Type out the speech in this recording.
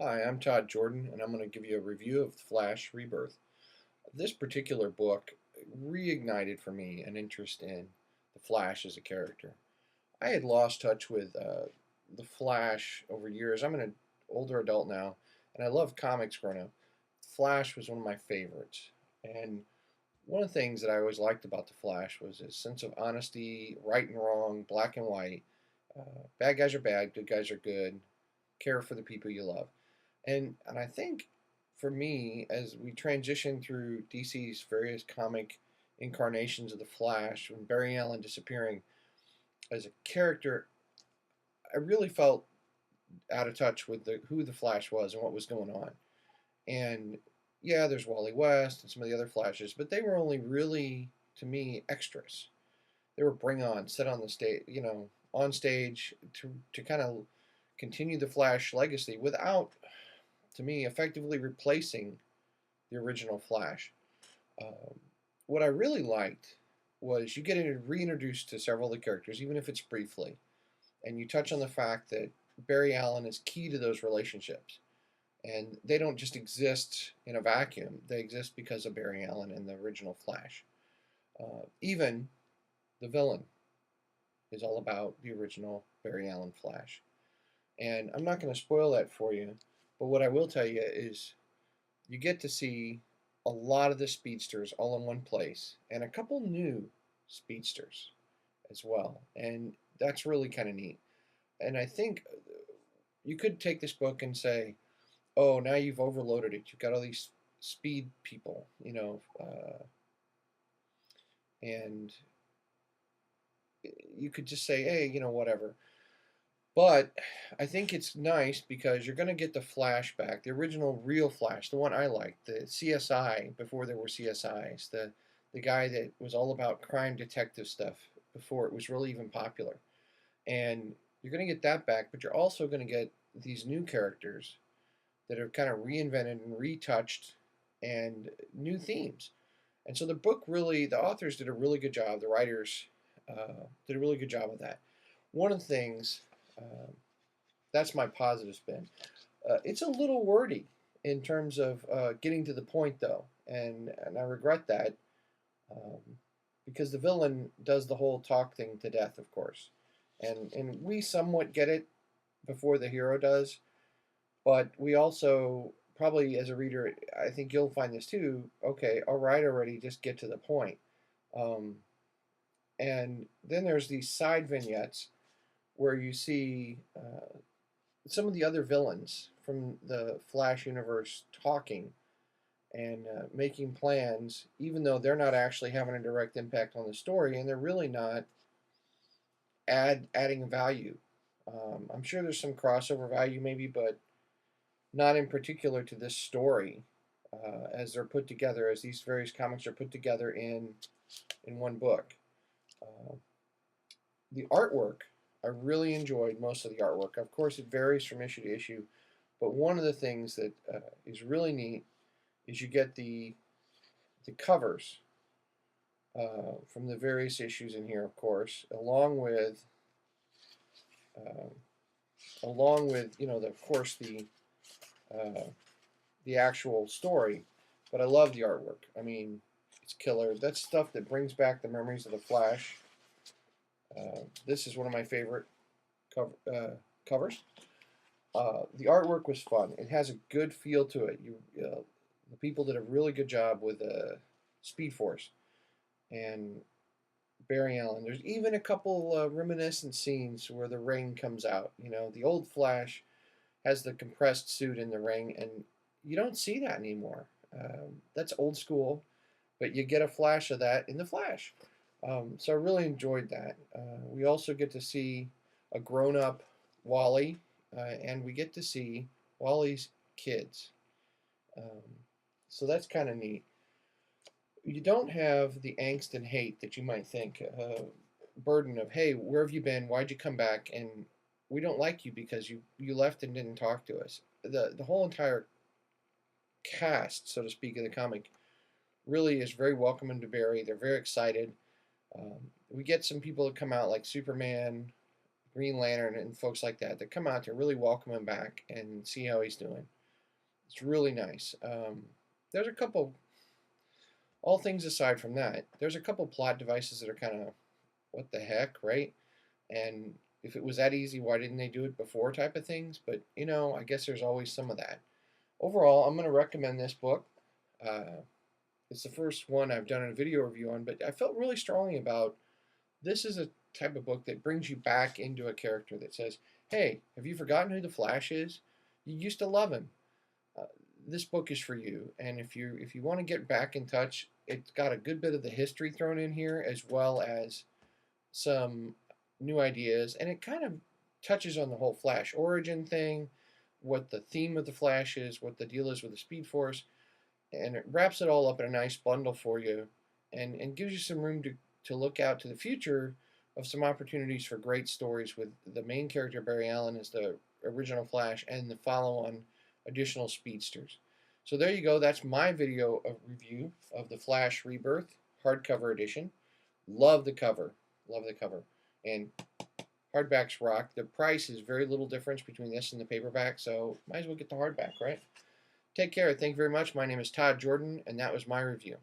Hi, I'm Todd Jordan, and I'm going to give you a review of Flash Rebirth. This particular book reignited for me an interest in the Flash as a character. I had lost touch with the Flash over years. I'm an older adult now, and I loved comics growing up. Flash was one of my favorites, and one of the things that I always liked about the Flash was his sense of honesty, right and wrong, black and white. Bad guys are bad, good guys are good. Care for the people you love. And I think for me, as we transition through DC's various comic incarnations of the Flash, and Barry Allen disappearing as a character, I really felt out of touch with who the Flash was and what was going on. And yeah, there's Wally West and some of the other Flashes, but they were only really, to me, extras. They were bring on, set on the stage, on stage to kind of continue the Flash legacy without, to me, effectively replacing the original Flash. Um, what I really liked was you get reintroduced to several of the characters, even if it's briefly, and you touch on the fact that Barry Allen is key to those relationships. And they don't just exist in a vacuum, they exist because of Barry Allen and the original Flash. Even the villain is all about the original Barry Allen Flash. And I'm not going to spoil that for you, but what I will tell you is you get to see a lot of the speedsters all in one place and a couple new speedsters as well. And that's really kind of neat. And I think you could take this book and say, oh, now you've overloaded it. You've got all these speed people, and you could just say, hey, whatever. But I think it's nice because you're going to get the flashback, the original real Flash, the one I liked, the CSI before there were CSIs, the guy that was all about crime detective stuff before it was really even popular. And you're going to get that back, but you're also going to get these new characters that are kind of reinvented and retouched and new themes. And so the book really, the authors did a really good job, the writers did a really good job of that. One of the things, that's my positive spin. It's a little wordy in terms of getting to the point, though, and I regret that um, because the villain does the whole talk thing to death, of course, and we somewhat get it before the hero does, but we also probably as a reader, I think you'll find this too. Okay, all right, already, just get to the point. Um, and then there's these side vignettes where you see some of the other villains from the Flash universe talking and making plans, even though they're not actually having a direct impact on the story, and they're really not adding value. I'm sure there's some crossover value, maybe, but not in particular to this story as they're put together, as these various comics are put together in one book. Uh, the artwork, I really enjoyed most of the artwork. Of course, it varies from issue to issue, but one of the things that is really neat is you get the covers from the various issues in here, of course, uh, along with of course uh, the actual story. But I love the artwork. I mean, it's killer. That's stuff that brings back the memories of the Flash. This is one of my favorite covers. The artwork was fun. It has a good feel to it. The people did a really good job with Speed Force and Barry Allen. There's even a couple reminiscent scenes where the ring comes out. The old Flash has the compressed suit in the ring, and you don't see that anymore. That's old school, but you get a flash of that in the Flash. So I really enjoyed that. We also get to see a grown-up Wally, and we get to see Wally's kids. Um, so that's kind of neat. You don't have the angst and hate that you might think, burden of, hey, where have you been? Why'd you come back? And we don't like you because you left and didn't talk to us. The whole entire cast, so to speak, of the comic really is very welcoming to Barry. They're very excited. We get some people that come out like Superman, Green Lantern and folks like that that come out to really welcome him back and see how he's doing. It's really nice. There's a couple, all things aside from that, there's a couple plot devices that are kind of what the heck, right? And if it was that easy, why didn't they do it before type of things? But, I guess there's always some of that. Overall, I'm going to recommend this book. Uh, it's the first one I've done a video review on, but I felt really strongly about this is a type of book that brings you back into a character that says, hey, have you forgotten who the Flash is? You used to love him. Uh, this book is for you. And if you want to get back in touch, it's got a good bit of the history thrown in here as well as some new ideas, and it kind of touches on the whole Flash origin thing, what the theme of the Flash is, what the deal is with the Speed Force, and it wraps it all up in a nice bundle for you, and gives you some room to look out to the future of some opportunities for great stories with the main character Barry Allen as the original Flash and the follow-on additional speedsters. So there you go. That's my video of review of the Flash Rebirth hardcover edition. Love the cover. Love the cover. And hardbacks rock. The price is very little difference between this and the paperback, so might as well get the hardback, right? Take care. Thank you very much. My name is Todd Jordan, and that was my review.